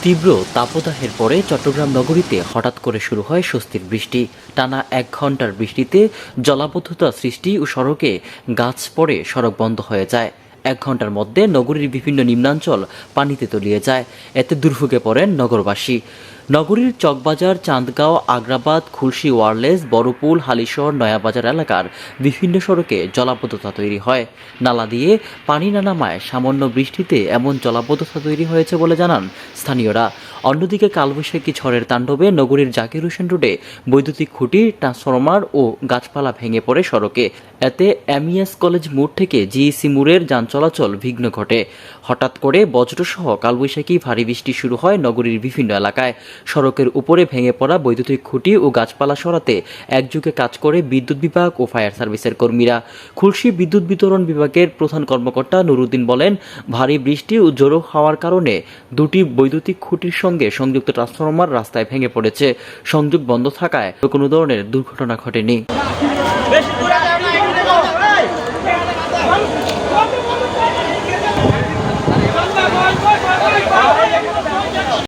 তীব্র তাপদাহের পরে চট্টগ্রাম নগরীতে হঠাৎ করে শুরু হয় স্বস্তির বৃষ্টি। টানা 1 ঘন্টার বৃষ্টিতে জলাবদ্ধতা সৃষ্টি ও সড়কে গাছ পড়ে সড়ক বন্ধ হয়ে যায়। 1 ঘন্টার মধ্যে নগরীর বিভিন্ন নিম্নাঞ্চল পানিতে তলিয়ে যায়। এতে দুর্ভোগে পড়েন নগরবাসী। নগরীর চকবাজার, চান্দগাঁও, আগ্রাবাদ, খুলশী ওয়ারলেস, বড়পুল, হালিশহর, নয়াবাজার এলাকার বিভিন্ন সড়কে জলাবদ্ধতা তৈরি হয়। নালা দিয়ে পানি না নামায় সামান্য বৃষ্টিতে এমন জলাবদ্ধতা তৈরি হয়েছে বলে জানান স্থানীয়রা। অন্যদিকে কালবৈশাখী ঝড়ের তাণ্ডবে নগরীর জাকির হোসেন রোডে বৈদ্যুতিক খুঁটি, ট্রান্সফরমার ও গাছপালা ভেঙে পড়ে সড়কে। এতে এমইএস কলেজ মোড় থেকে জিইসি মোড়ের যান চলাচল বিঘ্ন ঘটে। হঠাৎ করে বজ্রসহ কালবৈশাখী ভারী বৃষ্টি শুরু হয় নগরীর বিভিন্ন এলাকায়। সড়কের উপরে ভেঙে পড়া বৈদ্যুতিক খুঁটি ও গাছপালা সরাতে একযোগে কাজ করে বিদ্যুৎ বিভাগ ও ফায়ার সার্ভিসের কর্মীরা। খুলশী বিদ্যুৎ বিতরণ বিভাগের প্রধান কর্মকর্তা নুরুদ্দিন বলেন, ভারী বৃষ্টি ও জোরে হাওয়ার কারণে দুটি বৈদ্যুতিক খুঁটির সঙ্গে সংযুক্ত ট্রান্সফরমার রাস্তায় ভেঙে পড়েছে। সংযোগ বন্ধ থাকায় কোনো ধরনের দুর্ঘটনা ঘটেনি।